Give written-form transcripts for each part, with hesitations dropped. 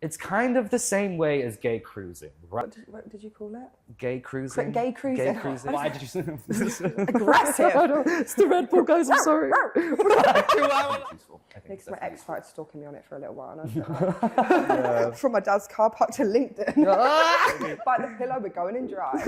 It's kind of the same way as gay cruising, right? What did you call it? Gay cruising. Gay cruising. Gay cruising. Why did you say Aggressive. It's the Red Bull, guys. I'm sorry. Because my ex started stalking me on it for a little while. And I was from my dad's car park to LinkedIn. Bite the pillow, we're going in dry.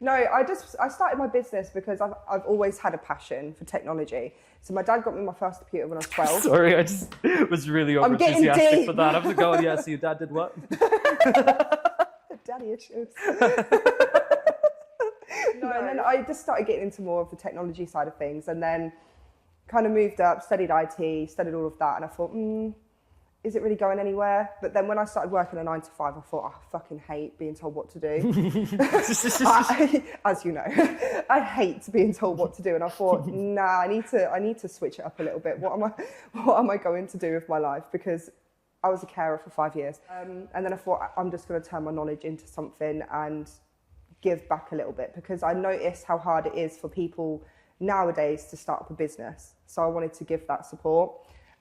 No, I started my business because I've always had a passion for technology. So my dad got me my first computer when I was 12. Sorry, I just was really over enthusiastic for that. I was going, yeah, so your dad did what? Daddy issues. No, and then I just started getting into more of the technology side of things, and then kind of moved up, studied IT, studied all of that, and I thought, is it really going anywhere? But then when I started working a 9 to 5, I thought, I fucking hate being told what to do. As you know, I hate being told what to do. And I thought, nah, I need to switch it up a little bit. What am I going to do with my life? Because I was a carer for 5 years. And then I thought, I'm just going to turn my knowledge into something and give back a little bit, because I noticed how hard it is for people nowadays to start up a business. So I wanted to give that support.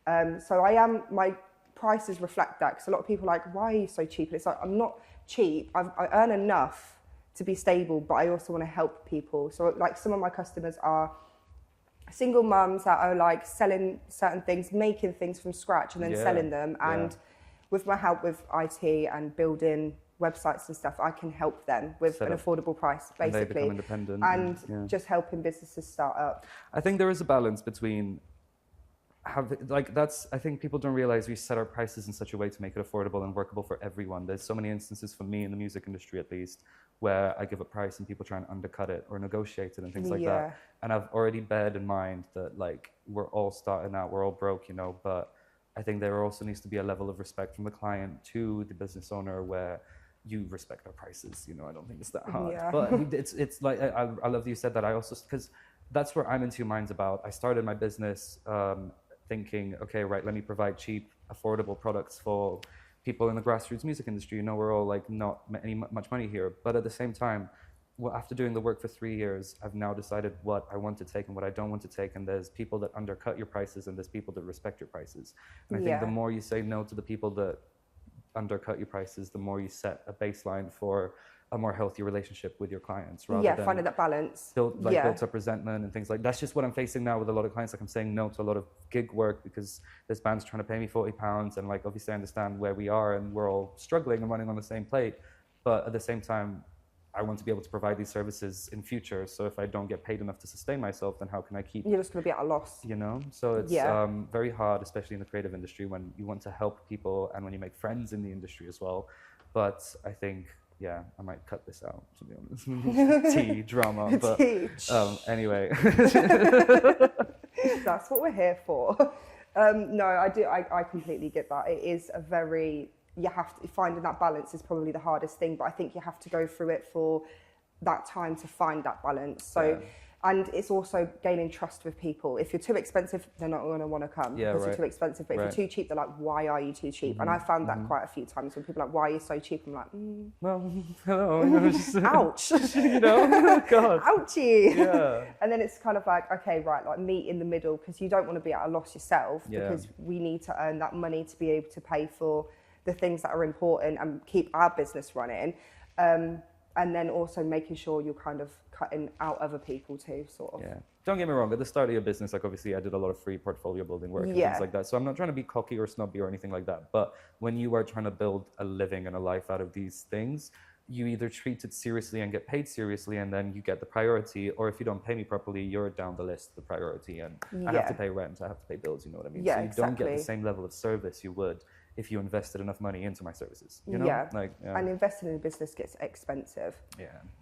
So my prices reflect that, because a lot of people are like, why are you so cheap? And it's like, I'm not cheap. I earn enough to be stable, but I also want to help people. So like some of my customers are single mums that are like selling certain things, making things from scratch and then selling them. And with my help with IT and building websites and stuff, I can help them with an affordable price, basically. And they become independent. And just helping businesses start up. I think there is a balance between I think people don't realize we set our prices in such a way to make it affordable and workable for everyone. There's so many instances for me in the music industry, at least, where I give a price and people try and undercut it or negotiate it and things like that. And I've already bared in mind that like we're all starting out, we're all broke, you know, but I think there also needs to be a level of respect from the client to the business owner where you respect our prices, you know. I don't think it's that hard. But it's like, I love that you said that. I also, because that's where I'm in two minds about. I started my business thinking, okay, right, let me provide cheap, affordable products for people in the grassroots music industry. You know, we're all like not much money here. But at the same time, well, after doing the work for 3 years, I've now decided what I want to take and what I don't want to take. And there's people that undercut your prices and there's people that respect your prices. And I think the more you say no to the people that undercut your prices, the more you set a baseline for a more healthy relationship with your clients, rather than finding that balance. Built up resentment and things like that's just what I'm facing now with a lot of clients. Like I'm saying no to a lot of gig work because there's bands trying to pay me £40, and like obviously I understand where we are and we're all struggling and running on the same plate, but at the same time I want to be able to provide these services in future. So if I don't get paid enough to sustain myself, then how can I keep? You're just going to be at a loss. You know? So it's very hard, especially in the creative industry, when you want to help people and when you make friends in the industry as well. But I think, I might cut this out, to be honest. Tea, drama. But anyway. That's what we're here for. No, I completely get that. It is a very... You have to, finding that balance is probably the hardest thing, but I think you have to go through it for that time to find that balance. So, and it's also gaining trust with people. If you're too expensive, they're not going to want to come because you're too expensive. But if you're too cheap, they're like, why are you too cheap? And I found that quite a few times when people are like, why are you so cheap? I'm like, well, hello. Ouch. You know, God. Ouchie. Yeah. And then it's kind of like, okay, right, like meet in the middle, because you don't want to be at a loss yourself, because we need to earn that money to be able to pay for the things that are important and keep our business running, and then also making sure you're kind of cutting out other people too, sort of. Don't get me wrong, at the start of your business, like obviously I did a lot of free portfolio building work and things like that, so I'm not trying to be cocky or snobby or anything like that, but when you are trying to build a living and a life out of these things, you either treat it seriously and get paid seriously and then you get the priority, or if you don't pay me properly, you're down the list, the priority, and I have to pay rent, I have to pay bills, you know what I mean? So you don't get the same level of service you would if you invested enough money into my services, you know? And investing in a business gets expensive.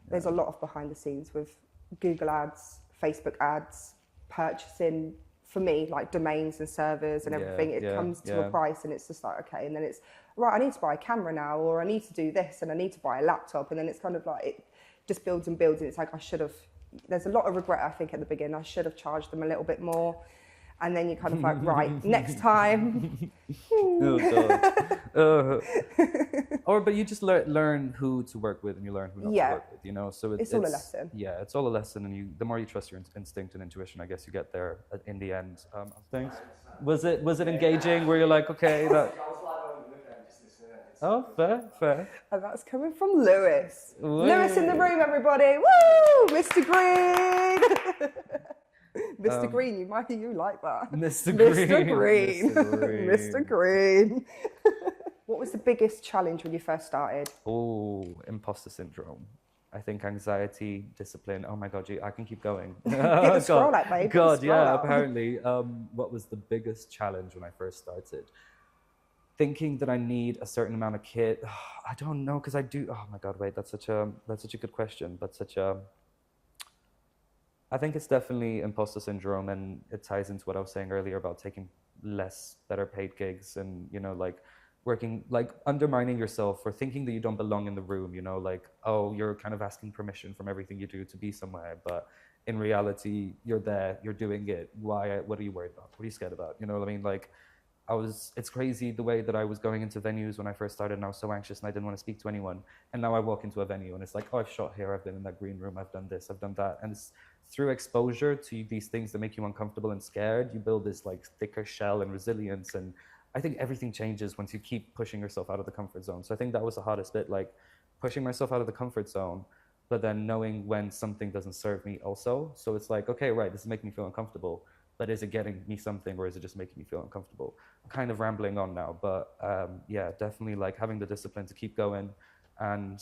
There's a lot of behind the scenes with Google ads, Facebook ads, purchasing, for me, like domains and servers and everything. It comes to a price and it's just like, okay, and then it's, right, I need to buy a camera now, or I need to do this, and I need to buy a laptop, and then it's kind of like, it just builds and builds, and it's like, there's a lot of regret, I think, at the beginning. I should have charged them a little bit more. And then you're kind of like, right, next time. Oh, God. But you just learn who to work with and you learn who not to work with, you know? So it's all a lesson. Yeah, it's all a lesson. And the more you trust your instinct and intuition, I guess you get there in the end. Thanks. Was it engaging? Were you like, okay, that... Oh, fair. And that's coming from Lewis. Woo. Lewis in the room, everybody. Woo! Mr. Green. Mr. Green, you like that. Mr. Green. Mr. Green. Mr. Green. Mr. Green. What was the biggest challenge when you first started? Oh, imposter syndrome. I think anxiety, discipline. Oh my God, I can keep going. Get the scroll out, babe. God, yeah, apparently. What was the biggest challenge when I first started? Thinking that I need a certain amount of kit. I don't know, because I do. Oh my God, wait, that's such a good question, but I think it's definitely imposter syndrome, and it ties into what I was saying earlier about taking less, better paid gigs, and you know, like working, like undermining yourself or thinking that you don't belong in the room. You know, like, oh, you're kind of asking permission from everything you do to be somewhere, but in reality, you're there, you're doing it. Why? What are you worried about? What are you scared about? You know what I mean? Like, it's crazy the way that I was going into venues when I first started, and I was so anxious and I didn't want to speak to anyone. And now I walk into a venue and it's like, oh, I've shot here, I've been in that green room, I've done this, I've done that. And it's through exposure to these things that make you uncomfortable and scared, you build this like thicker shell and resilience. And I think everything changes once you keep pushing yourself out of the comfort zone. So I think that was the hardest bit, like pushing myself out of the comfort zone, but then knowing when something doesn't serve me also. So it's like, okay, right, this is making me feel uncomfortable. But is it getting me something, or is it just making me feel uncomfortable? I'm kind of rambling on now, but yeah, definitely like having the discipline to keep going. And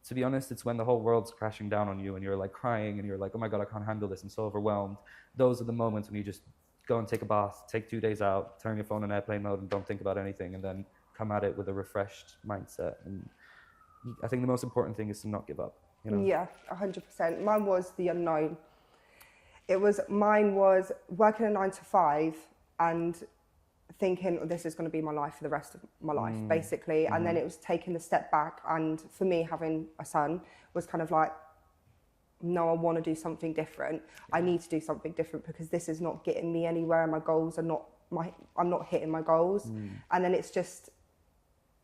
to be honest, it's when the whole world's crashing down on you and you're like crying and you're like, oh my God, I can't handle this, I'm so overwhelmed. Those are the moments when you just go and take a bath, take 2 days out, turn your phone on airplane mode and don't think about anything, and then come at it with a refreshed mindset. And I think the most important thing is to not give up, you know? Yeah, 100%. Mine was the unknown. Mine was working a 9 to 5 and thinking, oh, this is going to be my life for the rest of my life, basically. And then it was taking the step back. And for me, having a son was kind of like, no, I want to do something different. I need to do something different because this is not getting me anywhere. And my goals are I'm not hitting my goals. And then it's just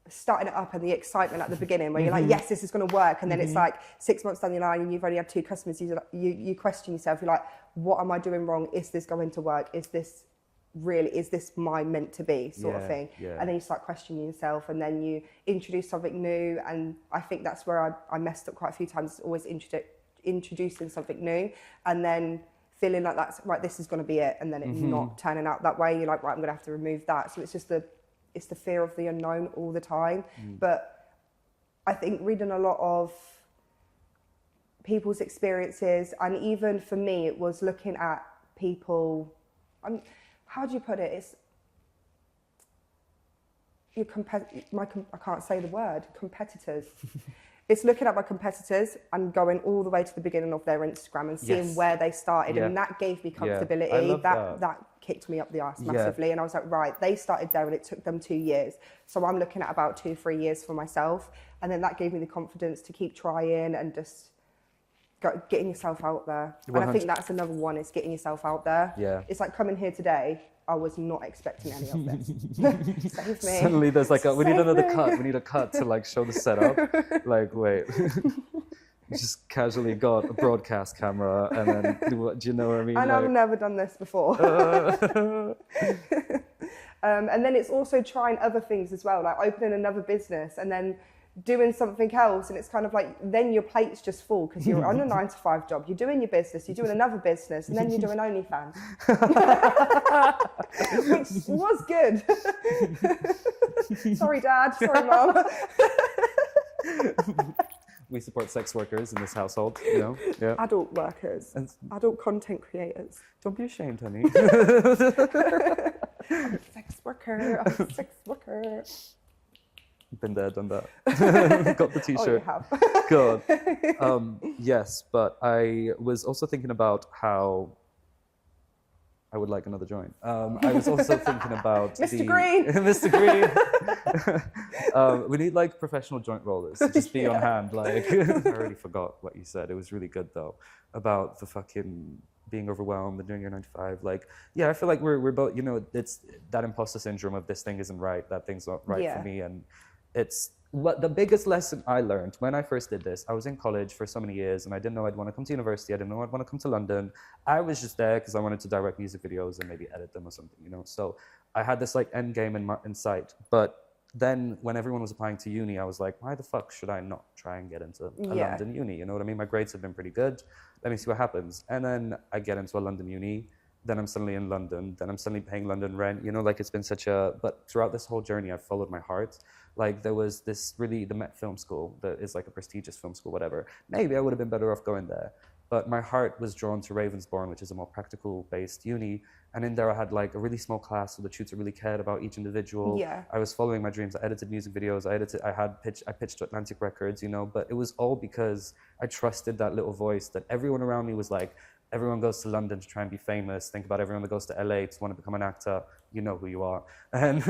starting it up and the excitement at the beginning where you're like, yes, this is going to work. And then it's like 6 months down the line and you've only had 2 customers. You question yourself. You're like, what am I doing wrong? Is this going to work? Is this my meant to be sort of thing? Yeah. And then you start questioning yourself, and then you introduce something new. And I think that's where I messed up quite a few times, always introducing something new and then feeling like that's right, this is going to be it. And then it not turning out that way. You're like, right, I'm going to have to remove that. So it's just the fear of the unknown all the time. But I think reading a lot of people's experiences, and even for me, it was looking at people, how do you put it? It's I can't say the word, competitors. It's looking at my competitors and going all the way to the beginning of their Instagram and seeing where they started. And that gave me comfortability. I love that kicked me up the arse massively. And I was like, right, they started there and it took them 2 years. So I'm looking at about 2-3 years for myself. And then that gave me the confidence to keep trying and just getting yourself out there. 100. And I think that's another one, is getting yourself out there. Yeah. It's like coming here today. I was not expecting any of this. Save me. Suddenly there's like we need another cut. We need a cut to like show the setup. Like, wait. Just casually got a broadcast camera and then do you know what I mean? And I've never done this before. And then it's also trying other things as well, like opening another business and then doing something else. And it's kind of like, then your plate's just full because you're on a 9 to 5 job, you're doing your business, you're doing another business, and then you're doing OnlyFans. Which was good. Sorry, Dad. Sorry, Mum. We support sex workers in this household, you know? Yeah. Adult workers, and adult content creators. Don't be ashamed, honey. I'm a sex worker. I'm a sex worker. Been there, done that. Got the t-shirt. Oh, you have. God. Yes, but I was also thinking about how I would like another joint. I was also thinking about Mr. Green. Mr. Green. We need like professional joint rollers to just be on hand. Like, I already forgot what you said. It was really good though. About the fucking being overwhelmed and doing your 9 to 5. Like, yeah, I feel like we're both, you know, it's that imposter syndrome of this thing isn't right, that thing's not right for me. And it's what the biggest lesson I learned when I first did this. I was in college for so many years and I didn't know I'd want to come to university. I didn't know I'd want to come to London. I was just there because I wanted to direct music videos and maybe edit them or something, you know? So I had this like end game in sight. But then when everyone was applying to uni, I was like, why the fuck should I not try and get into a London uni? You know what I mean? My grades have been pretty good. Let me see what happens. And then I get into a London uni. Then I'm suddenly in London. Then I'm suddenly paying London rent. You know, like it's been such a, but throughout this whole journey, I've followed my heart. Like there was this really, the Met Film School, that is like a prestigious film school, whatever. Maybe I would have been better off going there. But my heart was drawn to Ravensbourne, which is a more practical-based uni. And in there, I had like a really small class, so the tutor really cared about each individual. I was following my dreams. I edited music videos. I pitched to Atlantic Records, you know. But it was all because I trusted that little voice that everyone around me was like, everyone goes to London to try and be famous. Think about everyone that goes to LA to want to become an actor. You know who you are. And,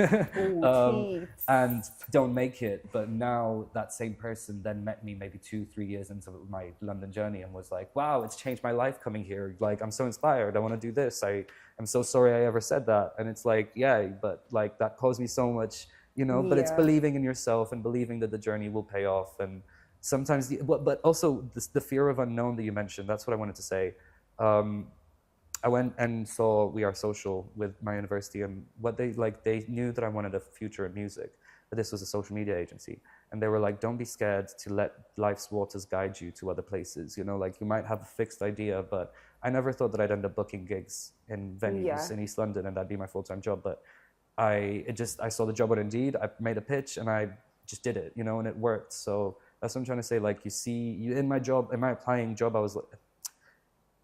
and don't make it. But now that same person then met me maybe 2-3 years into my London journey and was like, wow, it's changed my life coming here. Like, I'm so inspired. I want to do this. I'm so sorry I ever said that. And it's like, yeah, but like that caused me so much, you know, but it's believing in yourself and believing that the journey will pay off. And sometimes, but also the fear of unknown that you mentioned, that's what I wanted to say. I went and saw We Are Social with my university, and what they knew that I wanted a future in music, but this was a social media agency. And they were like, don't be scared to let life's waters guide you to other places. You know, like you might have a fixed idea, but I never thought that I'd end up booking gigs in venues in East London and that'd be my full-time job. But I saw the job on Indeed, I made a pitch and I just did it, you know, and it worked. So that's what I'm trying to say. Like in my applying job, I was like,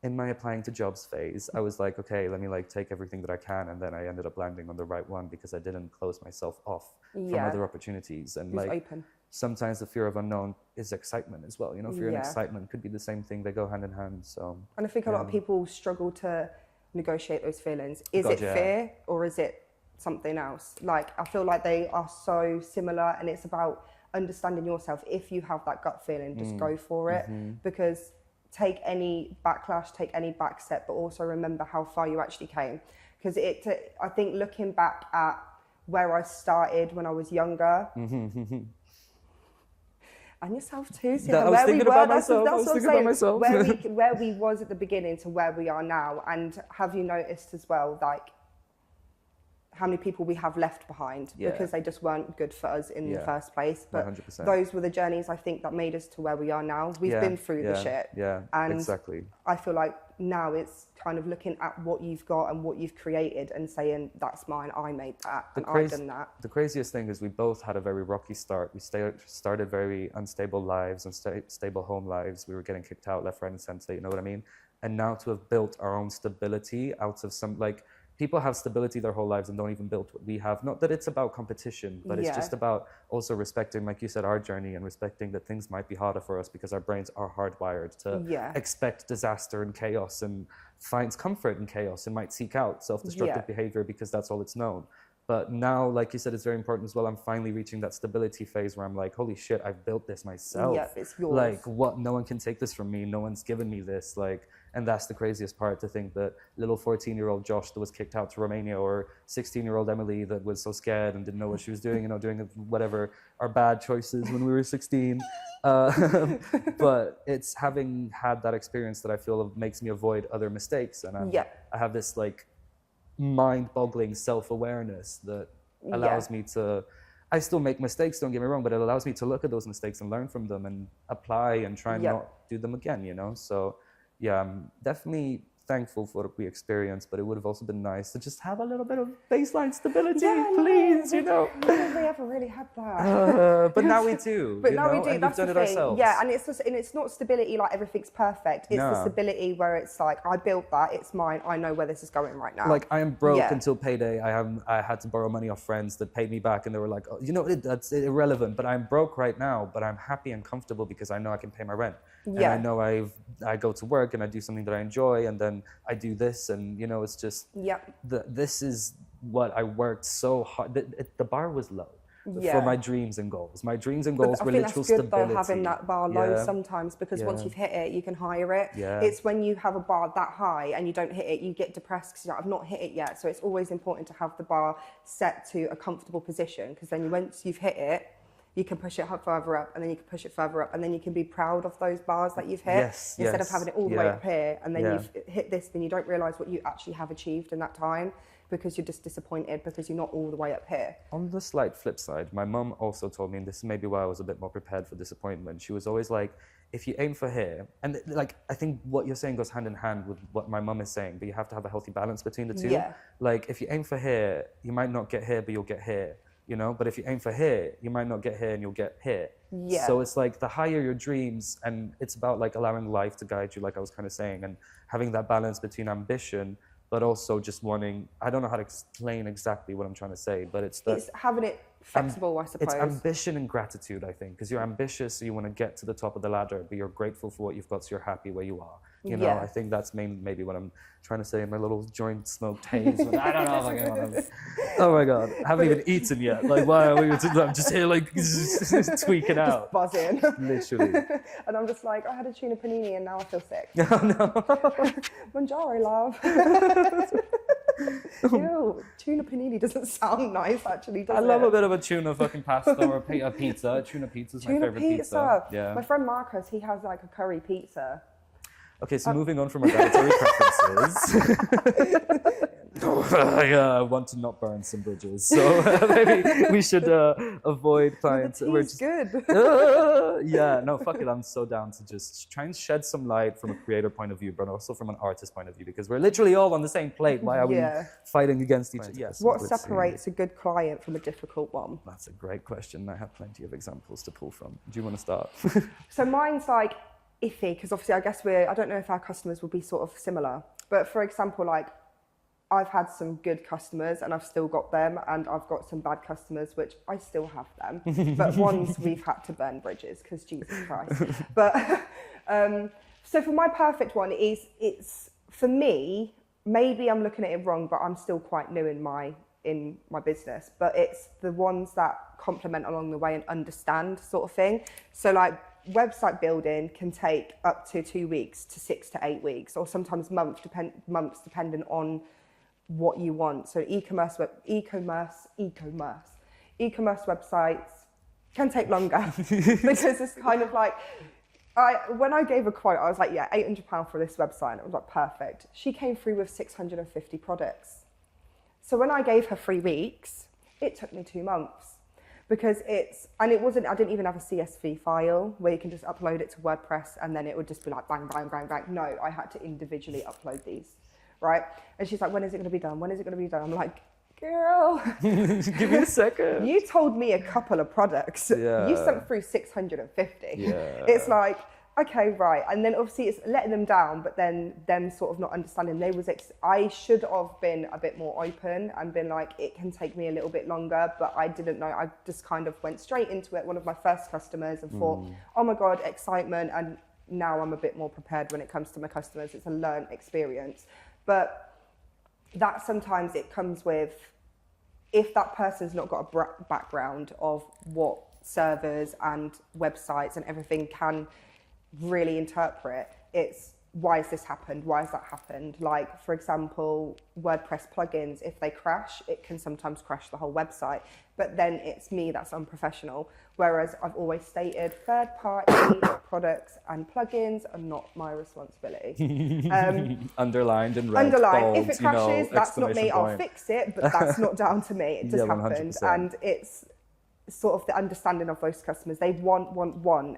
in my applying to jobs phase, I was like, okay, let me like take everything that I can. And then I ended up landing on the right one because I didn't close myself off from other opportunities. And like open. Sometimes the fear of unknown is excitement as well. You know, fear and excitement could be the same thing. They go hand in hand. So. And I think a lot of people struggle to negotiate those feelings. Is it fear or is it something else? Like, I feel like they are so similar and it's about understanding yourself. If you have that gut feeling, just go for it because take any backlash, take any back step, but also remember how far you actually came. Because I think looking back at where I started when I was younger, and yourself too, so I was thinking about myself. I was thinking about myself. Where we was at the beginning to where we are now, and have you noticed as well, like, how many people we have left behind because they just weren't good for us in the first place. But 100%. Those were the journeys I think that made us to where we are now. We've been through the shit. And exactly. I feel like now it's kind of looking at what you've got and what you've created and saying, that's mine, I made that, and I've done that. The craziest thing is we both had a very rocky start. We started very unstable lives, unstable home lives. We were getting kicked out left, right, and center, you know what I mean? And now to have built our own stability out of some, like, people have stability their whole lives and don't even build what we have. Not that it's about competition, but it's just about also respecting, like you said, our journey and respecting that things might be harder for us because our brains are hardwired to expect disaster and chaos and finds comfort in chaos and might seek out self-destructive behavior because that's all it's known. But now, like you said, it's very important as well. I'm finally reaching that stability phase where I'm like, holy shit, I've built this myself. Yeah, it's yours. Like, what? No one can take this from me. No one's given me this. Like, and that's the craziest part, to think that little 14-year-old Josh that was kicked out to Romania, or 16-year-old Emily that was so scared and didn't know what she was doing, you know, doing whatever our bad choices when we were 16. But it's having had that experience that I feel makes me avoid other mistakes. And I have this like mind-boggling self-awareness that allows me to, I still make mistakes, don't get me wrong, but it allows me to look at those mistakes and learn from them and apply and try and not do them again, you know? So yeah, I'm definitely thankful for what we experienced, but it would have also been nice to just have a little bit of baseline stability, please, you know? We haven't really had that. But now we do. But now we do, and that's we've done the it thing. ourselves. Yeah, and it's not stability like everything's perfect. It's the stability where it's like, I built that, it's mine, I know where this is going right now. Like, I am broke until payday. I had to borrow money off friends that paid me back, and they were like, oh, you know, that's irrelevant, but I'm broke right now, but I'm happy and comfortable because I know I can pay my rent. And I know I go to work and I do something that I enjoy, and then I do this, and you know, it's just this is what I worked so hard. The bar was low. for my dreams and goals. My dreams and goals were literal stability. I think that's good though, having that bar low sometimes, because once you've hit it, you can higher it. It's when you have a bar that high and you don't hit it, you get depressed because you're like, I've not hit it yet. So it's always important to have the bar set to a comfortable position, because then once you've hit it, you can push it further up, and then you can push it further up, and then you can be proud of those bars that you've hit. Instead of having it all the way up here, and then you've hit this, then you don't realise what you actually have achieved in that time, because you're just disappointed because you're not all the way up here. On the slight flip side, my mum also told me, and this is maybe why I was a bit more prepared for disappointment, she was always like, if you aim for here, and like, I think what you're saying goes hand in hand with what my mum is saying, but you have to have a healthy balance between the two. Like, if you aim for here, you might not get here, but you'll get here. You know, but if you aim for here, you might not get here and you'll get here. So it's like the higher your dreams, and it's about like allowing life to guide you, like I was kind of saying, and having that balance between ambition, but also just wanting, I don't know how to explain exactly what I'm trying to say, but it's having it flexible, I suppose. It's ambition and gratitude, I think, because you're ambitious, so you want to get to the top of the ladder, but you're grateful for what you've got, so you're happy where you are. You know, I think that's maybe what I'm trying to say in my little joint smoked haze. I don't know. Like, oh my God, I haven't even eaten yet. Like, why are we? I'm just here like tweaking out, just buzzing, literally. And I'm just like, I had a tuna panini and now I feel sick. Oh no. Buongiorno, love. Ew, tuna panini doesn't sound nice, actually, does it? I love a bit of a tuna fucking pasta or a pizza. Tuna pizza is my favorite pizza. Yeah. My friend Marcus, he has like a curry pizza. Okay, so moving on from our dietary preferences. I want to not burn some bridges, so maybe we should avoid clients. The tea's good. Yeah, no, fuck it. I'm so down to just try and shed some light from a creator point of view, but also from an artist point of view, because we're literally all on the same plate. Why are we fighting against each other? Yes. What separates a good client from a difficult one? That's a great question. I have plenty of examples to pull from. Do you want to start? So mine's like iffy, because obviously I guess I don't know if our customers will be sort of similar, but for example, like I've had some good customers and I've still got them, and I've got some bad customers, which I still have them, but ones we've had to burn bridges, because Jesus Christ. But so for my perfect one, it's for me, maybe I'm looking at it wrong, but I'm still quite new in my business, but it's the ones that complement along the way and understand, sort of thing. So like website building can take up to 2 weeks to 6 to 8 weeks, or sometimes months depending on what you want. So e-commerce websites can take longer because it's kind of like, when I gave a quote, I was like, yeah, £800 for this website. And it was like, perfect. She came through with 650 products. So when I gave her 3 weeks, it took me 2 months. Because I didn't even have a CSV file where you can just upload it to WordPress and then it would just be like bang, bang, bang, bang. No, I had to individually upload these, right? And she's like, when is it going to be done? When is it going to be done? I'm like, girl, give me a second. You told me a couple of products. Yeah. You sent through 650. Yeah. It's like, okay, right. And then obviously it's letting them down, but then them sort of not understanding. I should have been a bit more open and been like, it can take me a little bit longer, but I didn't know. I just kind of went straight into it. One of my first customers, and thought, oh my God, excitement. And now I'm a bit more prepared when it comes to my customers. It's a learned experience. But that sometimes it comes with, if that person's not got a background of what servers and websites and everything can really interpret, it's why has this happened? Why has that happened? Like, for example, WordPress plugins, if they crash, it can sometimes crash the whole website. But then it's me that's unprofessional. Whereas I've always stated third-party products and plugins are not my responsibility. Underlined in red, underlined. bold, If it crashes, that's not me. point. I'll fix it, but that's not down to me. It just happened. 100%. And it's sort of the understanding of those customers. They want,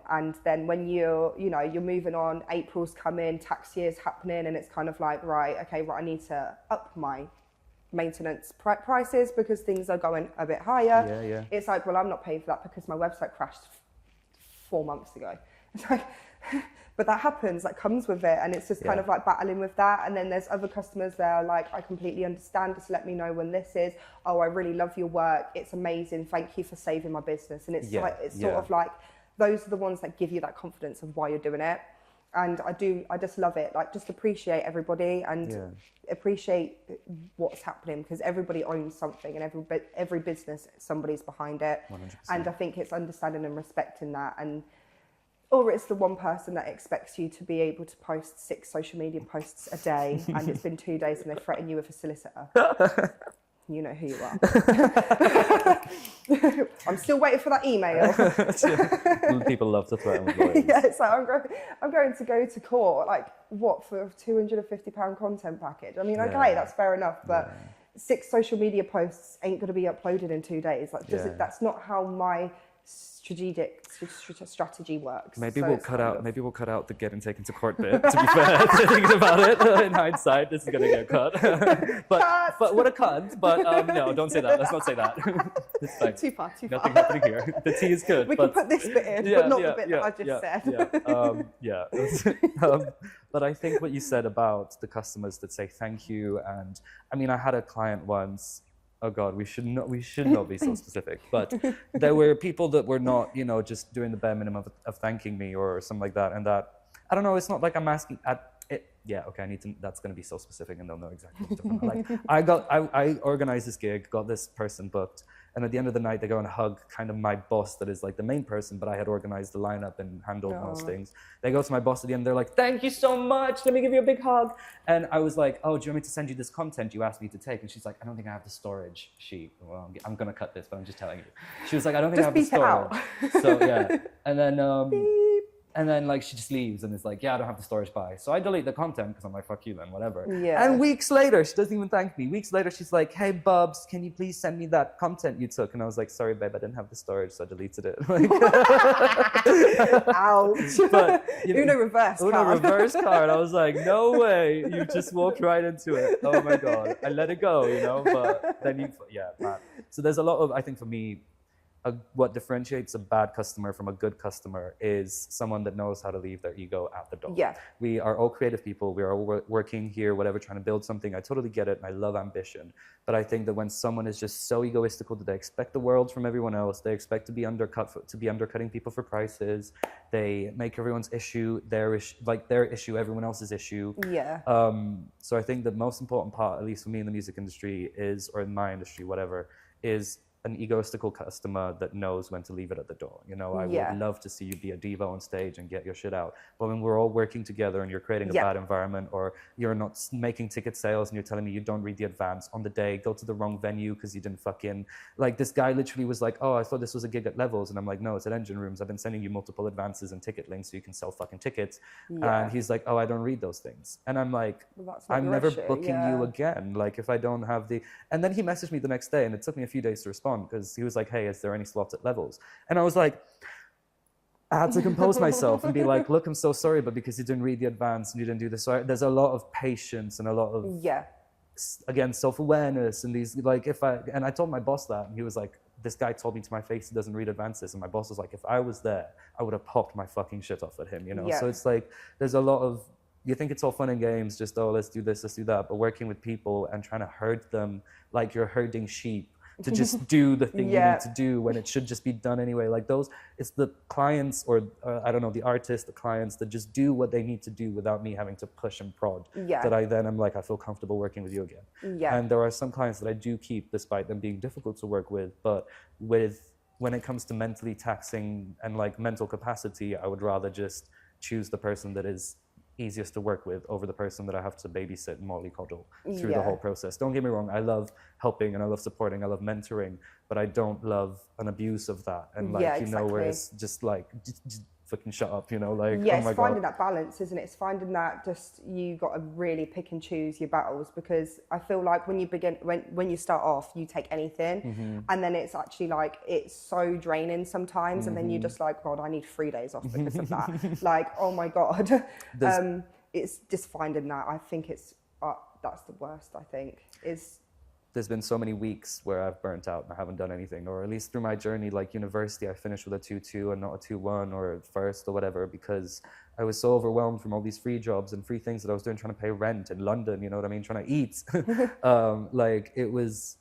and then when you're moving on, April's coming, tax year's happening, and it's kind of like, right, I need to up my maintenance prices because things are going a bit higher. Yeah. It's like, well, I'm not paying for that because my website crashed 4 months ago. It's like, but that happens, that comes with it, and it's just kind of like battling with that. And then there's other customers that are like, I completely understand, just let me know when this is. Oh, I really love your work, it's amazing, thank you for saving my business. And it's sort of like, those are the ones that give you that confidence of why you're doing it. And I just love it. Like, just appreciate everybody and appreciate what's happening, because everybody owns something, and every business, somebody's behind it. 100%. And I think it's understanding and respecting that. And or it's the one person that expects you to be able to post 6 social media posts a day, and it's been 2 days and they threaten you with a solicitor. You know who you are. I'm still waiting for that email. People love to threaten with lawyers. Yeah, it's like, I'm going to go to court, like, what, for a £250 content package? I mean, okay, that's fair enough, but 6 social media posts ain't going to be uploaded in 2 days. Like, that's not how my strategy works. Maybe we'll cut out the getting taken to court bit, to be fair. Thinking about it in hindsight, this is going to get cut. but what a cunt. But no, don't say that. Let's not say that. It's fine. Too far. Nothing happening here. The tea is good. We can put this bit in, but not the bit that I just said. But I think what you said about the customers that say thank you, and I mean, I had a client once. Oh God, we should not be so specific. But there were people that were not, just doing the bare minimum of thanking me or something like that. And that, I don't know, it's not like I'm asking it. Yeah, okay, that's going to be so specific, and they'll know exactly what's different. Like, I organized this gig, got this person booked, and at the end of the night, they go and hug kind of my boss that is like the main person, but I had organized the lineup and handled most things. They go to my boss at the end, they're like, thank you so much, let me give you a big hug. And I was like, oh, do you want me to send you this content you asked me to take? And she's like, I don't think I have the storage sheet. Well, I'm going to cut this, but I'm just telling you. She was like, I don't think I have the storage. So yeah, and then like she just leaves and is like, yeah, I don't have the storage by. So I delete the content because I'm like, fuck you then, whatever. Yeah. And weeks later, she doesn't even thank me. Weeks later, she's like, hey, Bubs, can you please send me that content you took? And I was like, sorry, babe, I didn't have the storage, so I deleted it. Like, ouch. But, Uno reverse card. I was like, no way. You just walked right into it. Oh my God. I let it go, but then man. So there's a lot of, I think for me, what differentiates a bad customer from a good customer is someone that knows how to leave their ego at the door. Yeah. We are all creative people. We are all working here, whatever, trying to build something. I totally get it, and I love ambition. But I think that when someone is just so egoistical that they expect the world from everyone else, they expect to be undercutting people for prices. They make everyone's issue their issue, everyone else's issue. Yeah. So I think the most important part, at least for me in the music industry, or in my industry, whatever, is an egoistical customer that knows when to leave it at the door. I would love to see you be a diva on stage and get your shit out. But when we're all working together and you're creating a bad environment, or you're not making ticket sales and you're telling me you don't read the advance on the day, go to the wrong venue because you didn't fucking... Like, this guy literally was like, oh, I thought this was a gig at Levels. And I'm like, no, it's at Engine Rooms. I've been sending you multiple advances and ticket links so you can sell fucking tickets. And he's like, oh, I don't read those things. And I'm like, I'm never booking you again. Like, if I don't have the... And then he messaged me the next day, and it took me a few days to respond, because he was like, hey, is there any slots at Levels? And I was like, I had to compose myself and be like, look, I'm so sorry, but because you didn't read the advance and you didn't do this. So there's a lot of patience and a lot of, again, self-awareness. And these, like, and I told my boss that, and he was like, this guy told me to my face he doesn't read advances. And my boss was like, if I was there, I would have popped my fucking shit off at him, So it's like, there's a lot of, you think it's all fun and games, just, oh, let's do this, let's do that. But working with people and trying to herd them like you're herding sheep to just do the thing you need to do when it should just be done anyway. Like it's the clients or I don't know, the artists, the clients that just do what they need to do without me having to push and prod. That I then am like, I feel comfortable working with you again. And there are some clients that I do keep despite them being difficult to work with, but when it comes to mentally taxing and like mental capacity, I would rather just choose the person that is easiest to work with over the person that I have to babysit and mollycoddle through the whole process. Don't get me wrong, I love helping and I love supporting, I love mentoring, but I don't love an abuse of that. And where it's just like, just fucking shut up, like, oh my God. It's finding that balance, isn't it? It's finding that just, you got to really pick and choose your battles, because I feel like when you start off, you take anything, and then it's actually like, it's so draining sometimes, and then you're just like, God, I need 3 days off because of that. Like, oh my God. It's just finding that. I think it's, that's the worst, I think, is... There's been so many weeks where I've burnt out and I haven't done anything, or at least through my journey, like university, I finished with a 2.2 and not a 2.1 or first or whatever, because I was so overwhelmed from all these free jobs and free things that I was doing, trying to pay rent in London, you know what I mean, trying to eat. Like, it was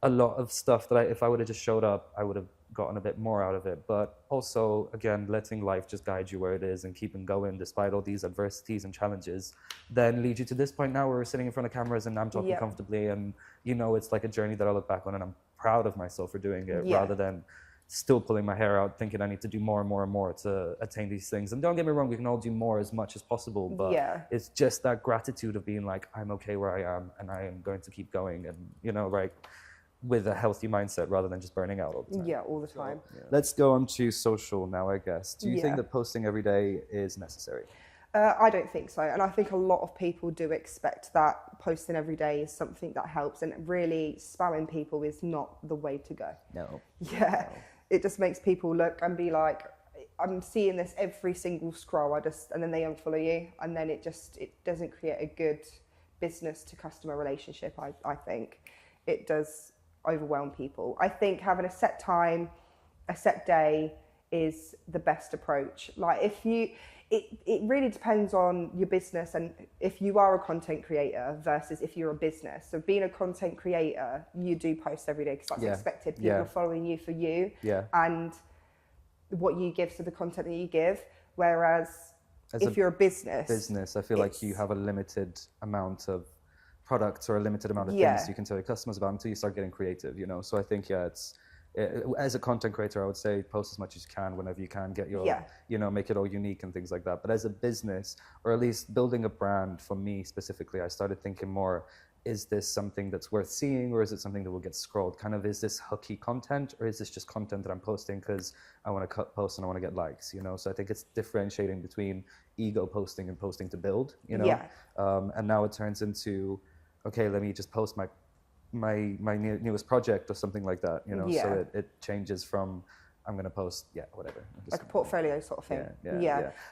a lot of stuff that if I would have just showed up, I would have gotten a bit more out of it. But also, again, letting life just guide you where it is and keeping going despite all these adversities and challenges then lead you to this point now where we're sitting in front of cameras and I'm talking comfortably, and you know, it's like a journey that I look back on and I'm proud of myself for doing it, rather than still pulling my hair out thinking I need to do more and more and more to attain these things. And don't get me wrong, we can all do more as much as possible, but it's just that gratitude of being like, I'm okay where I am and I am going to keep going, and you know, like with a healthy mindset rather than just burning out all the time. Yeah, all the time. So, let's go on to social now, I guess. Do you think that posting every day is necessary? I don't think so. And I think a lot of people do expect that posting every day is something that helps, and really spamming people is not the way to go. No. Yeah. No. It just makes people look and be like, I'm seeing this every single scroll, and then they unfollow you, and then it doesn't create a good business to customer relationship. I think it does overwhelm people. I think having a set time, a set day is the best approach. Like it really depends on your business and if you are a content creator versus if you're a business. So being a content creator, you do post every day because that's expected. People are following you for you and what you give, so the content that you give. Whereas if you're a business, I feel like you have a limited amount of products or a limited amount of things you can tell your customers about until you start getting creative, you know? So I think, as a content creator, I would say post as much as you can whenever you can, get your, you know, make it all unique and things like that. But as a business, or at least building a brand, for me specifically, I started thinking more, is this something that's worth seeing, or is it something that will get scrolled? Kind of, is this hooky content, or is this just content that I'm posting because I want to post and I want to get likes, you know? So I think it's differentiating between ego posting and posting to build, you know? And now it turns into, okay, let me just post my newest project or something like that, you know? So it changes from, I'm going to post, whatever. Like a portfolio sort of thing.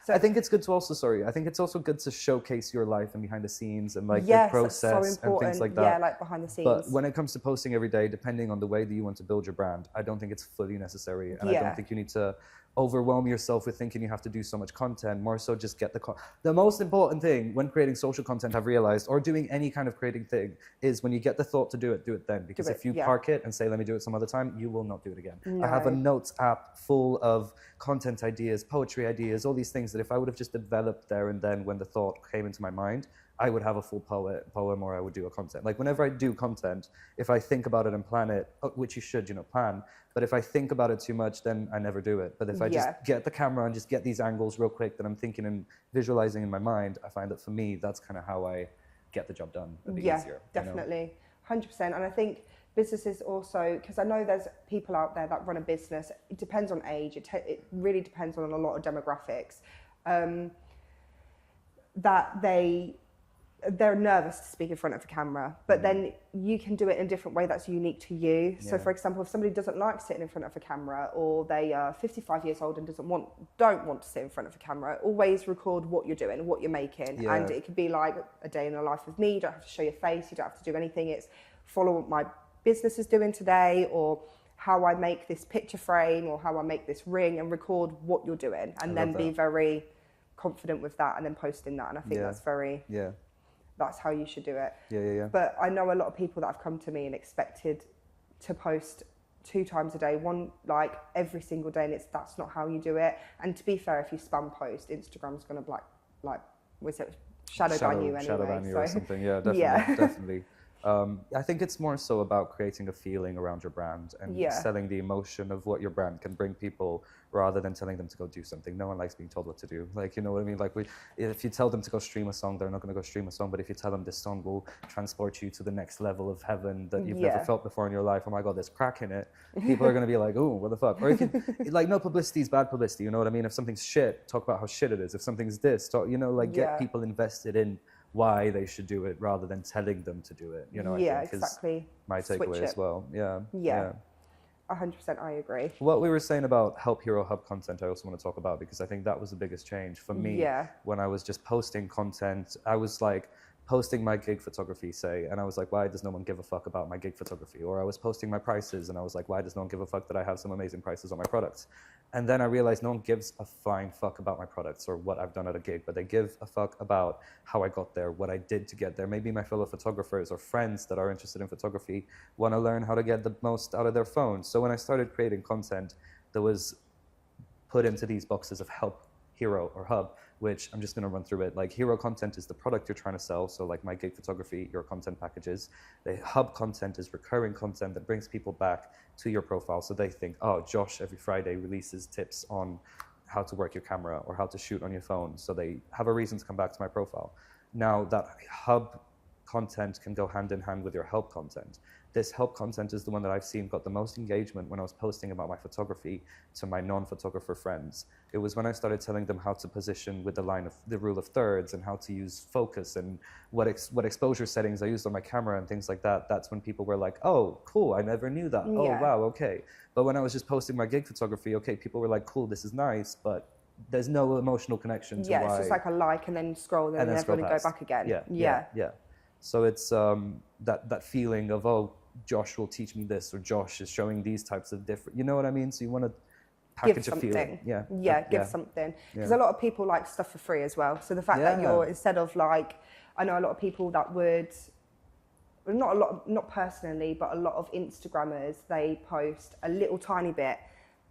So I think it's good to also, I think it's also good to showcase your life and behind the scenes and like the process and things like that. Yeah, like behind the scenes. But when it comes to posting every day, depending on the way that you want to build your brand, I don't think it's fully necessary. And I don't think you need to overwhelm yourself with thinking you have to do so much content. More so just get the most important thing when creating social content, I've realized, or doing any kind of creating thing, is when you get the thought to do it then. Because if you park it and say, let me do it some other time, you will not do it again. I have a notes app full of content ideas, poetry ideas, all these things that if I would have just developed there and then when the thought came into my mind, I would have a full poem, or I would do a content. Like whenever I do content, if I think about it and plan it, which you should, you know, plan, but if I think about it too much, then I never do it. But if I just get the camera and just get these angles real quick that I'm thinking and visualizing in my mind, I find that for me, that's kind of how I get the job done a bit easier. Definitely. 100%. And I think businesses also, because I know there's people out there that run a business, it depends on age, it really depends on a lot of demographics, that they're nervous to speak in front of a camera, but then you can do it in a different way that's unique to you. So for example, if somebody doesn't like sitting in front of a camera, or they are 55 years old and don't want to sit in front of a camera, always record what you're doing, what you're making. And it could be like a day in the life with me. You don't have to show your face, you don't have to do anything. It's follow what my business is doing today, or how I make this picture frame, or how I make this ring, and record what you're doing, and then be very confident with that, and then posting that. And I think that's very that's how you should do it. But I know a lot of people that have come to me and expected to post 2 times a day, one like every single day, and that's not how you do it. And to be fair, if you spam post, Instagram's gonna shadow ban you anyway. Shadow ban you or something. Yeah, definitely, definitely. I think it's more so about creating a feeling around your brand and selling the emotion of what your brand can bring people, rather than telling them to go do something. No one likes being told what to do. Like, you know what I mean? Like, if you tell them to go stream a song, they're not going to go stream a song. But if you tell them this song will transport you to the next level of heaven that you've never felt before in your life, oh my God, there's crack in it, people are going to be like, oh, what the fuck? Or if you, like, no publicity is bad publicity, you know what I mean? If something's shit, talk about how shit it is. If something's this, talk, you know, like get people invested in why they should do it rather than telling them to do it, you know? I think exactly. My takeaway as well. Yeah. 100%, I agree. What we were saying about Help Hero Hub content, I also want to talk about, because I think that was the biggest change for me. When I was just posting content, I was like posting my gig photography, say, and I was like, why does no one give a fuck about my gig photography? Or I was posting my prices and I was like, why does no one give a fuck that I have some amazing prices on my products? And then I realized no one gives a flying fuck about my products or what I've done at a gig, but they give a fuck about how I got there, what I did to get there. Maybe my fellow photographers or friends that are interested in photography want to learn how to get the most out of their phones. So when I started creating content that was put into these boxes of help, hero, or hub, which I'm just going to run through it. Like, hero content is the product you're trying to sell. So like my gig photography, your content packages. The hub content is recurring content that brings people back to your profile. So they think, oh, Josh every Friday releases tips on how to work your camera or how to shoot on your phone. So they have a reason to come back to my profile. Now that hub content can go hand in hand with your help content. This help content is the one that I've seen got the most engagement when I was posting about my photography to my non-photographer friends. It was when I started telling them how to position with the rule of thirds and how to use focus and what exposure settings I used on my camera and things like that. That's when people were like, oh, cool, I never knew that. Yeah. Oh, wow, okay. But when I was just posting my gig photography, okay, people were like, cool, this is nice, but there's no emotional connection to why. Yeah, it's just like a like and then scroll and then never go back again. Yeah. So it's that feeling of, oh, Josh will teach me this, or Josh is showing these types of different, you know what I mean? So you want to package a feeling. Give something. Because a lot of people like stuff for free as well. So the fact that you're, instead of like, I know a lot of people that would, not personally, but a lot of Instagrammers, they post a little tiny bit,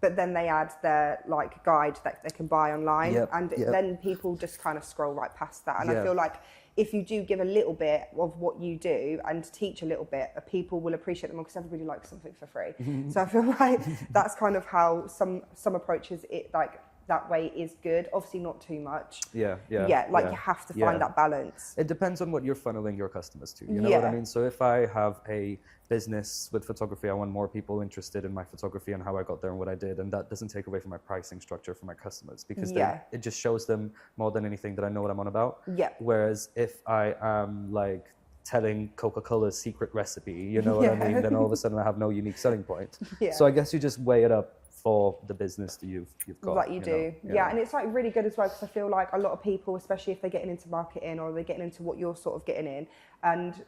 but then they add their like guide that they can buy online, and then people just kind of scroll right past that. And I feel like if you do give a little bit of what you do and teach a little bit, people will appreciate them more, because everybody likes something for free. So I feel like that's kind of how some approaches it, like that way is good. Obviously not too much. You have to find that balance. It depends on what you're funneling your customers to. You know what I mean? So if I have a business with photography, I want more people interested in my photography and how I got there and what I did, and that doesn't take away from my pricing structure for my customers, because it just shows them more than anything that I know what I'm on about. Whereas if I am like telling Coca-Cola's secret recipe, you know what I mean, then all of a sudden I have no unique selling point. So I guess you just weigh it up for the business that you've got. Like you do. And it's like really good as well, because I feel like a lot of people, especially if they're getting into marketing or they're getting into what you're sort of getting in, and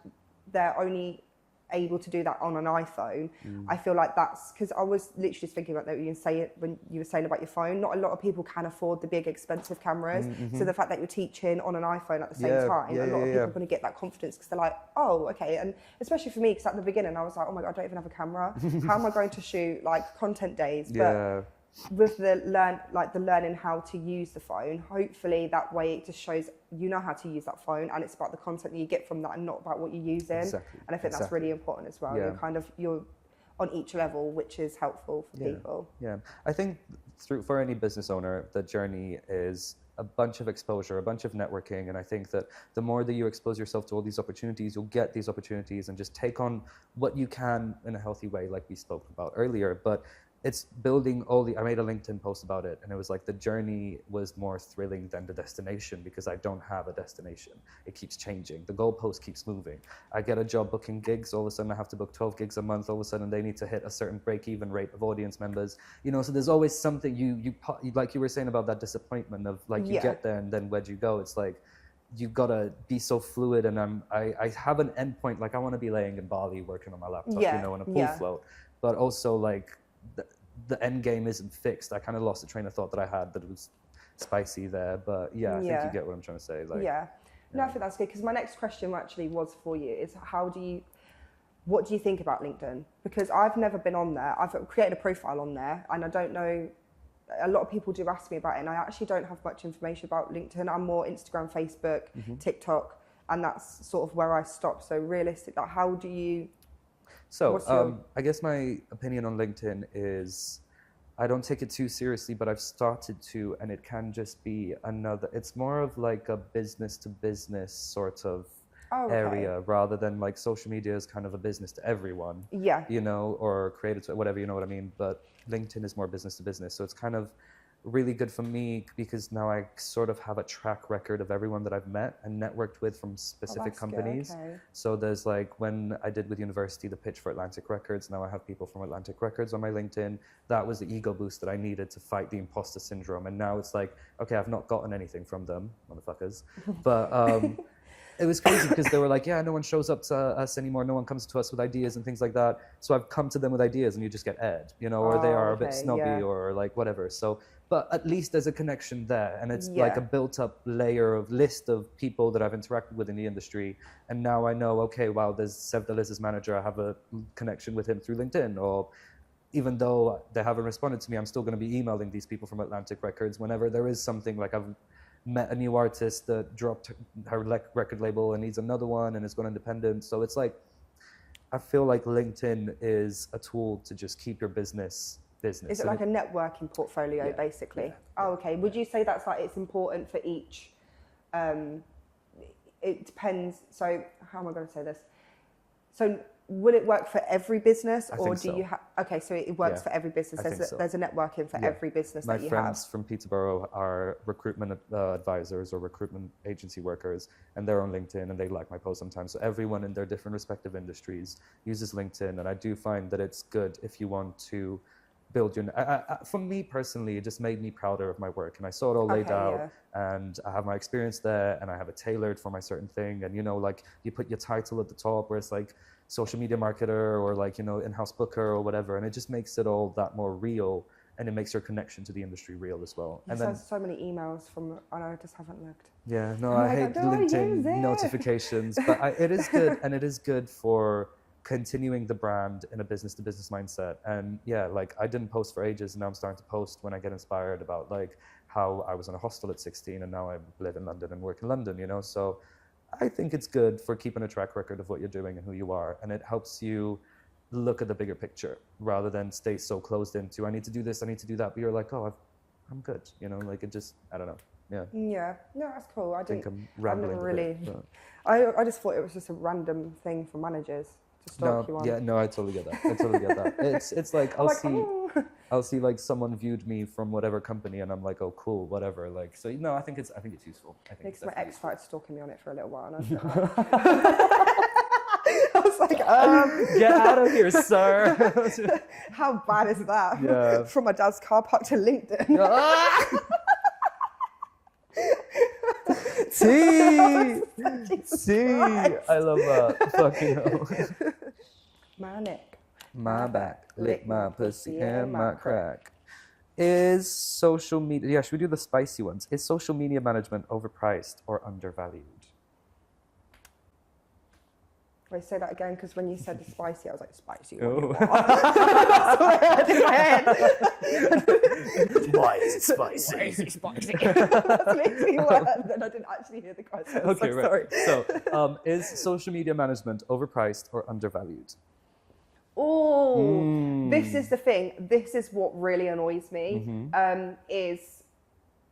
they're only able to do that on an iPhone. I feel like that's because I was literally just thinking about that when you were saying about your phone. Not a lot of people can afford the big expensive cameras. So the fact that you're teaching on an iPhone at the same time, a lot of people are going to get that confidence, because they're like, oh, okay. And especially for me, because at the beginning I was like, oh my God, I don't even have a camera. How am I going to shoot like content days? But with the learning how to use the phone, hopefully that way it just shows you know how to use that phone, and it's about the content that you get from that and not about what you're using. And I think that's really important as well. You're on each level, which is helpful for people. I think for any business owner, the journey is a bunch of exposure, a bunch of networking, and I think that the more that you expose yourself to all these opportunities, you'll get these opportunities and just take on what you can in a healthy way, like we spoke about earlier. But it's building I made a LinkedIn post about it, and it was like the journey was more thrilling than the destination, because I don't have a destination. It keeps changing. The goalpost keeps moving. I get a job booking gigs. All of a sudden I have to book 12 gigs a month. All of a sudden they need to hit a certain break-even rate of audience members. You know, so there's always something you like you were saying about that disappointment of like you get there and then where'd you go? It's like, you gotta be so fluid, and I have an endpoint. Like I want to be laying in Bali working on my laptop, you know, on a pool float, but also like the end game isn't fixed. I kind of lost the train of thought that I had, that it was spicy there, but I think you get what I'm trying to say. Like, no, I think that's good, because my next question actually was for you is what do you think about LinkedIn? Because I've never been on there. I've created a profile on there, and I don't know, a lot of people do ask me about it, and I actually don't have much information about LinkedIn. I'm more Instagram, Facebook, TikTok, and that's sort of where I stop. So realistic, like how do you... So I guess my opinion on LinkedIn is I don't take it too seriously, but I've started to, and it can just be it's more of like a business to business sort of area, rather than like social media is kind of a business to everyone, you know, or creative to whatever, you know what I mean? But LinkedIn is more business to business. So it's kind of really good for me, because now I sort of have a track record of everyone that I've met and networked with from specific companies. So there's like, when I did with university the pitch for Atlantic Records, now I have people from Atlantic Records on my LinkedIn. That was the ego boost that I needed to fight the imposter syndrome. And now it's like, okay, I've not gotten anything from them, motherfuckers, but it was crazy because they were like, yeah, no one shows up to us anymore. No one comes to us with ideas and things like that. So I've come to them with ideas and you just get aired, you know, or they are a bit snobby or like whatever. So, but at least there's a connection there. And it's like a built up layer of list of people that I've interacted with in the industry. And now I know, okay, wow, there's Sev Deliz's manager. I have a connection with him through LinkedIn. Or even though they haven't responded to me, I'm still going to be emailing these people from Atlantic Records whenever there is something. Like I've met a new artist that dropped her record label and needs another one and is going independent. So it's like, I feel like LinkedIn is a tool to just keep your business. Is it like a networking portfolio, basically? Oh, okay. Would you say that's like it's important for each? It depends. So how am I going to say this? So will it work for every business, or do you have? Okay, so it works for every business. There's a networking for every business that you have. My friends from Peterborough are recruitment advisors or recruitment agency workers, and they're on LinkedIn, and they like my posts sometimes. So everyone in their different respective industries uses LinkedIn, and I do find that it's good if you want to build your. For me personally, it just made me prouder of my work, and I saw it all laid out, and I have my experience there, and I have it tailored for my certain thing, and you know, like you put your title at the top, where it's like social media marketer or like, you know, in-house booker or whatever, and it just makes it all that more real, and it makes your connection to the industry real as well. And then so many emails from, I just haven't looked. Yeah, no, I hate LinkedIn notifications, but it is good, and it is good for continuing the brand in a business-to-business mindset. And yeah, like I didn't post for ages, and now I'm starting to post when I get inspired about like how I was in a hostel at 16 and now I live in London and work in London, you know? So I think it's good for keeping a track record of what you're doing and who you are, and it helps you look at the bigger picture rather than stay so closed into I need to do this, I need to do that, but you're like, oh, I'm good, you know, like it just, I don't know. Yeah, no, that's cool. I think I'm rambling really. I just thought it was just a random thing for managers to stalk you on. Yeah, no, I totally get that. It's like I'll see like someone viewed me from whatever company, and I'm like, oh, cool, whatever. Like, so no, I think it's useful. Because my ex started stalking me on it for a little while, and I was like, I was like, get out of here, sir. How bad is that? Yeah. From my dad's car park to LinkedIn. See, I love that. Fucking hell. My neck, my back, lick my pussy and my crack. Is social media? Yeah, should we do the spicy ones? Is social media management overpriced or undervalued? Wait, say that again, because when you said the spicy, I was like, spicy. Oh. That's what I had in my head. Why is it spicy? Why is it spicy? That makes me worse. Then I didn't actually hear the question. Okay, so right. Sorry. So, is social media management overpriced or undervalued? Oh, this is the thing. This is what really annoys me. Is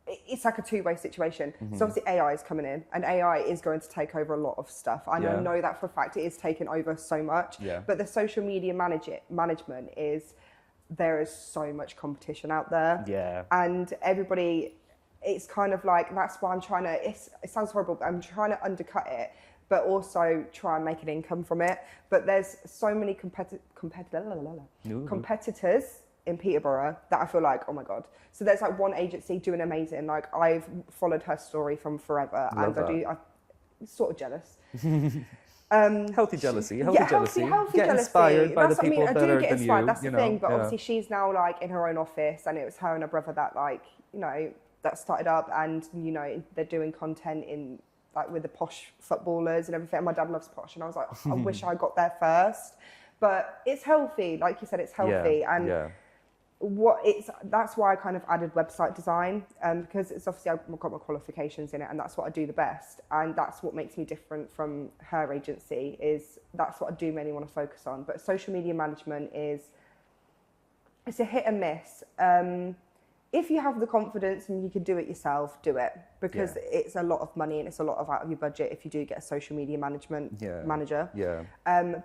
it's like a two-way situation. So obviously AI is coming in, and AI is going to take over a lot of stuff. And I know that for a fact. It is taking over so much. Yeah. But the social media management is, there is so much competition out there. Yeah. And everybody, it's kind of like, that's why I'm trying to, it sounds horrible, but I'm trying to undercut it, but also try and make an income from it. But there's so many competitors in Peterborough that I feel like, oh my God. So there's like one agency doing amazing. Like I've followed her story from forever. Love and that. I'm sort of jealous. Healthy jealousy. Healthy Get jealousy. inspired by the people I that are do get than inspired. you. That's the know, thing. But obviously she's now like in her own office, and it was her and her brother that like, you know, that started up, and you know, they're doing content in like with the posh footballers and everything. And my dad loves posh, and I was like, I wish I got there first. But it's healthy, like you said, it's healthy, and that's why I kind of added website design, because it's obviously I've got my qualifications in it, and that's what I do the best, and that's what makes me different from her agency. Is that's what I do mainly want to focus on. But social media management it's a hit and miss. If you have the confidence and you can do it yourself, do it, because it's a lot of money and it's a lot of out of your budget if you do get a social media management manager. Yeah.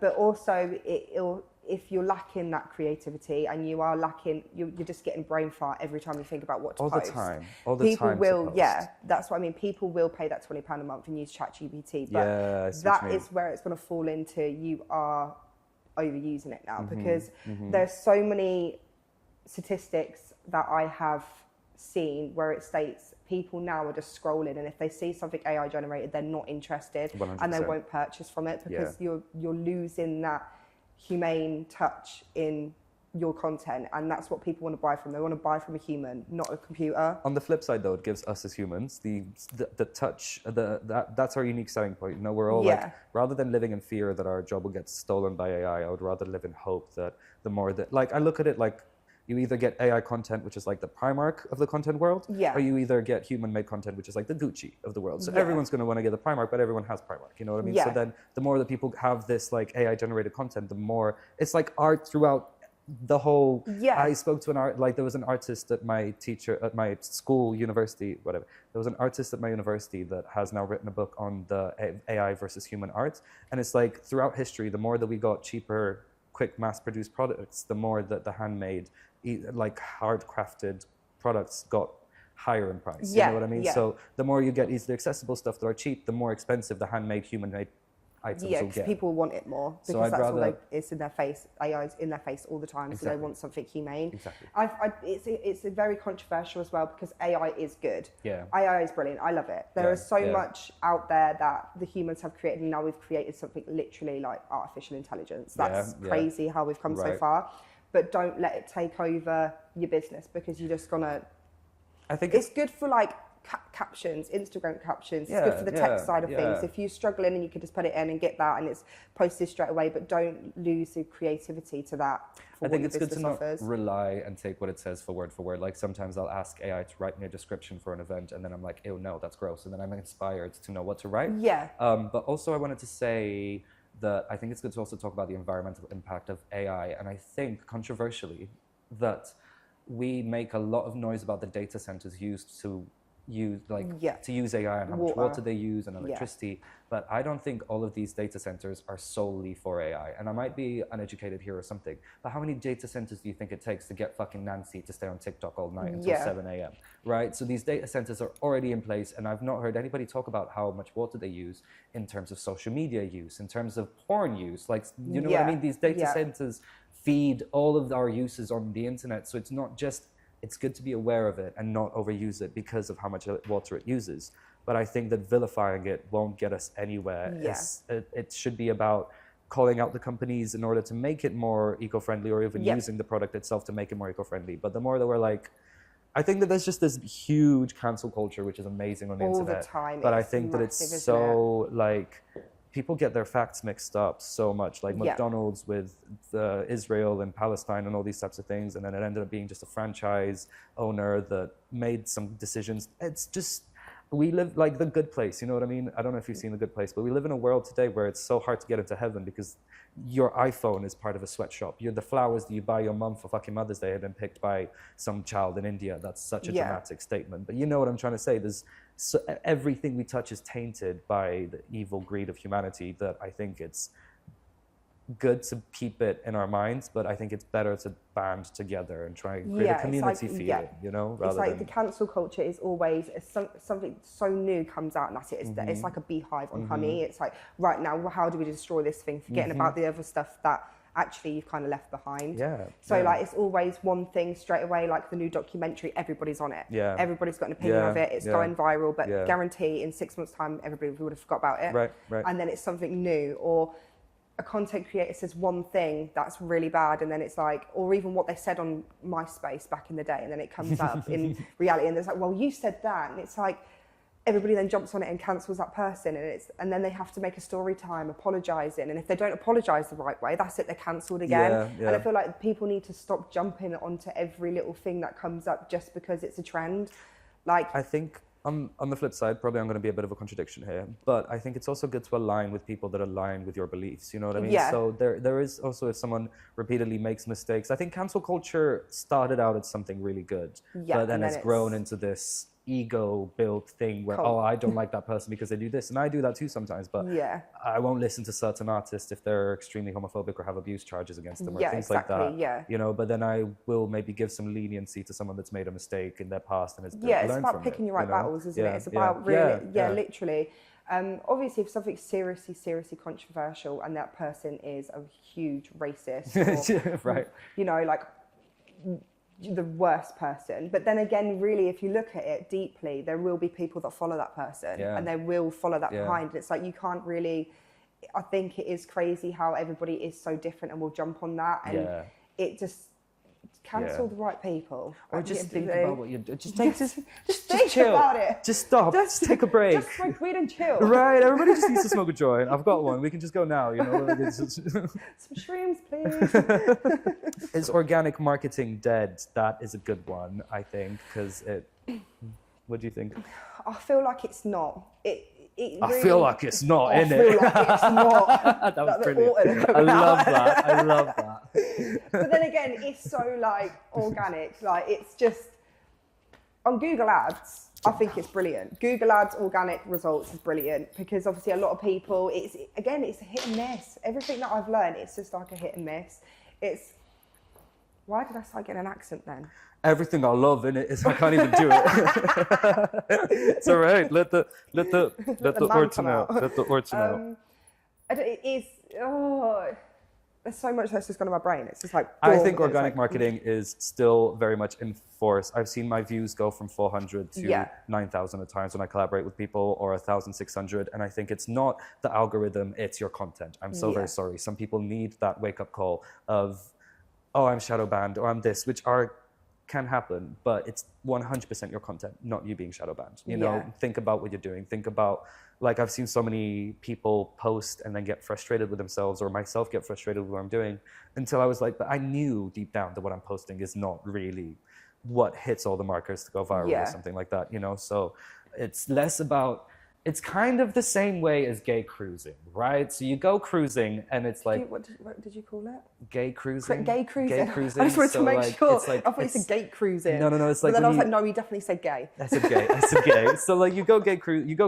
But also, if you're lacking that creativity and you are lacking, you're just getting brain fart every time you think about what to post. All the time. People will, that's what I mean. People will pay that £20 a month and use ChatGPT, but that is where it's going to fall into. You are overusing it now, because there's so many statistics that I have seen where it states people now are just scrolling, and if they see something AI generated, they're not interested 100%. and they won't purchase from it because you're losing that humane touch in your content, and that's what people want to buy from. They want to buy from a human, not a computer. On the flip side, though, it gives us as humans the touch. That's our unique selling point. You know, we're all like, rather than living in fear that our job will get stolen by AI, I would rather live in hope that the more that, like, I look at it like, you either get AI content, which is like the Primark of the content world, or you either get human-made content, which is like the Gucci of the world. So everyone's going to want to get the Primark, but everyone has Primark. You know what I mean? So then, the more that people have this like AI-generated content, the more it's like art throughout the whole. I spoke to an art, like there was an artist at my school, university, whatever. There was an artist at my university that has now written a book on the AI versus human art, and it's like throughout history, the more that we got cheaper, quick mass-produced products, the more that the handmade, like hard-crafted products got higher in price. You know what I mean? So the more you get easily accessible stuff that are cheap, the more expensive the handmade, human-made items will get. People want it more because so that's all it's in their face. AI's in their face all the time, so they want something humane. It's very controversial as well because AI is good. AI is brilliant. I love it. There is so much out there that the humans have created, and now we've created something literally like artificial intelligence. That's crazy how we've come so far. But don't let it take over your business because you're just gonna. I think it's good for like captions, Instagram captions. It's good for the tech side of things. If you're struggling and you can just put it in and get that, and it's posted straight away. But don't lose the creativity to that. I think it's good to not rely and take what it says for word. Like sometimes I'll ask AI to write me a description for an event, and then I'm like, ew, no, that's gross. And then I'm inspired to know what to write. But also I wanted to say that I think it's good to also talk about the environmental impact of AI. And I think, controversially, that we make a lot of noise about the data centers used to use to use AI and how much water they use and electricity. But I don't think all of these data centers are solely for AI. And I might be uneducated here or something, but how many data centers do you think it takes to get fucking Nancy to stay on TikTok all night until 7 a.m., right? So these data centers are already in place, and I've not heard anybody talk about how much water they use in terms of social media use, in terms of porn use. Like, you know what I mean? These data centers feed all of our uses on the internet. So it's not just, it's good to be aware of it and not overuse it because of how much water it uses. But I think that vilifying it won't get us anywhere. It should be about calling out the companies in order to make it more eco-friendly, or even using the product itself to make it more eco-friendly. But the more that we're like, I think that there's just this huge cancel culture, which is amazing on the internet. All the time. But I think that it's so like, people get their facts mixed up so much, like McDonald's with Israel and Palestine and all these types of things, and then it ended up being just a franchise owner that made some decisions. It's just, we live like The Good Place, you know what I mean? I don't know if you've seen The Good Place, but we live in a world today where it's so hard to get into heaven because your iPhone is part of a sweatshop. The flowers that you buy your mum for fucking Mother's Day have been picked by some child in India. That's such a dramatic statement. But you know what I'm trying to say? Everything we touch is tainted by the evil greed of humanity, that I think it's good to keep it in our minds, but I think it's better to band together and try and create a community feel, you know, rather it's like the cancel culture is always something so new comes out, and that's it. It's like a beehive on honey. It's like, right now, how do we destroy this thing, forgetting about the other stuff that actually you've kind of left behind. Like, it's always one thing straight away, like the new documentary, everybody's on it. Everybody's got an opinion of it. It's going viral, but guarantee in 6 months' time, everybody would have forgot about it. And then it's something new, or a content creator says one thing that's really bad, and then it's like, or even what they said on MySpace back in the day, and then it comes up in reality, and it's like, well, you said that, and it's like, everybody then jumps on it and cancels that person, and then they have to make a story time apologising, and if they don't apologise the right way, that's it, they're cancelled again. And I feel like people need to stop jumping onto every little thing that comes up just because it's a trend. Like, I think on the flip side, probably I'm going to be a bit of a contradiction here, but I think it's also good to align with people that align with your beliefs, you know what I mean? So there is also, if someone repeatedly makes mistakes, I think cancel culture started out as something really good, but then it's grown into this ego-built thing where, oh, I don't like that person because they do this, and I do that too sometimes, but I won't listen to certain artists if they're extremely homophobic or have abuse charges against them or things like that. You know, but then I will maybe give some leniency to someone that's made a mistake in their past and has learned it's about picking your right battles, isn't it? It's about really, literally. Obviously, if something's seriously controversial and that person is a huge racist, or, you know, like, the worst person. But then again, really, if you look at it deeply, there will be people that follow that person and they will follow that behind. It's like you can't really, I think it is crazy how everybody is so different and will jump on that. And it just cancel the right people. Or just think about what you're doing. Just think chill about it. Just stop. Just take a break. Just smoke weed and chill. Right. Everybody just needs to smoke a joint. I've got one. We can just go now. You know. Some shrooms, please. Is organic marketing dead? That is a good one, I think, because it. What do you think? I feel like it's not. I feel like it's not, innit? I feel like it's not. That was brilliant. I love that. I love that. But then again, it's so like organic. Like it's just on Google Ads. I think it's brilliant. Google Ads organic results is brilliant because obviously a lot of people. It's a hit and miss. Everything that I've learned, it's just like a hit and miss. Why did I start getting an accent then? Everything I love in it is I can't even do it. It's all right. Let the orton out. Let the orton out. It is. There's so much that's just gone in my brain. It's just like. I think organic marketing is still very much in force. I've seen my views go from 400 to 9,000 at times when I collaborate with people, or 1,600. And I think it's not the algorithm; it's your content. I'm so very sorry. Some people need that wake-up call of, oh, I'm shadow banned, or I'm this, which can happen, but it's 100% your content, not you being shadow banned. You know, think about what you're doing. Think about, like, I've seen so many people post and then get frustrated with themselves, or myself get frustrated with what I'm doing, until I was like, but I knew deep down that what I'm posting is not really what hits all the markers to go viral or something like that, you know? So it's less about, it's kind of the same way as gay cruising, right? So you go cruising and it's like... What did you call it? Gay cruising. Gay cruising. Gay cruising. I just wanted to make sure. Like, I thought you said gate cruising. No, it's like... But then I was like, no, he definitely said gay. I said gay. So like you go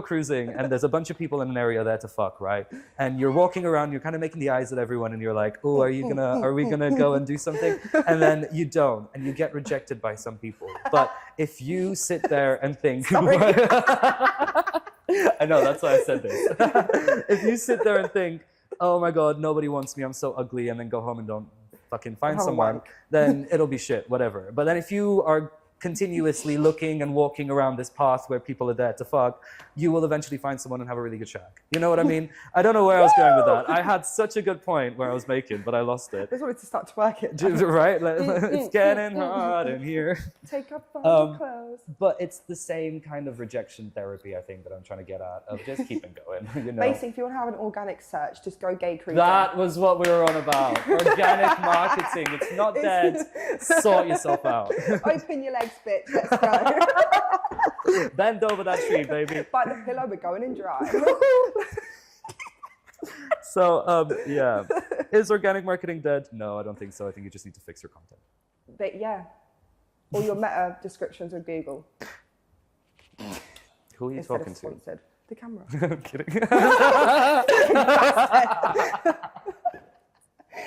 cruising and there's a bunch of people in an area there to fuck, right? And you're walking around, you're kind of making the eyes at everyone and you're like, oh, are we gonna go and do something? And then you don't, and you get rejected by some people. But if you sit there and think... I know, that's why I said this. If you sit there and think, oh my God, nobody wants me, I'm so ugly, and then go home and don't fucking find someone, then it'll be shit, whatever. But then if you are continuously looking and walking around this path where people are there to fuck, you will eventually find someone and have a really good shack. You know what I mean? I don't know where I was going with that. I had such a good point where I was making, but I lost it. I just wanted to start twerking. Right? It's getting hot in here. Take off all your clothes. But it's the same kind of rejection therapy, I think, that I'm trying to get at, of just keeping going. You know? Basically, if you want to have an organic search, just go gay cruising. That was what we were on about. Organic marketing. It's not dead. Sort yourself out. Open your legs, bitch. Let's go. Bend over that tree, baby. Bite the pillow, we're going in dry. So, yeah. Is organic marketing dead? No, I don't think so. I think you just need to fix your content. But yeah. Or your meta descriptions with Google. Who are you talking to? The camera. I'm kidding.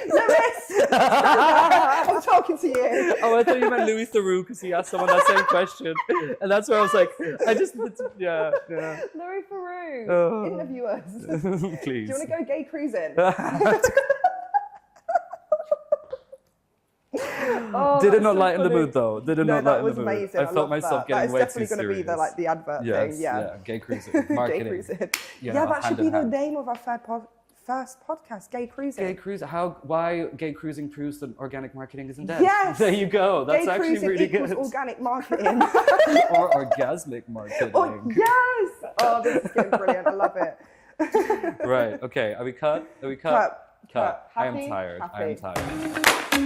Lewis! I'm talking to you. Oh, I thought you meant Louis Theroux because he asked someone that same question. And that's where I was like, yeah. Louis Theroux, interview us. Please. Do you want to go gay cruising? Did it not lighten the mood though? Did it not lighten the mood? Amazing. I felt myself getting way too serious. That's definitely going to be the advert thing. Yeah, gay cruising, marketing. Gay cruising. You know, yeah, that should be the name of our first podcast, gay cruising. Gay cruising. Why gay cruising proves that organic marketing isn't dead. Yes. There you go. That's gay actually really good. Organic marketing. Or orgasmic marketing. Oh, yes. Oh, this is getting brilliant. I love it. Right. Okay. Are we cut? Cut. I am tired. Happy. I am tired.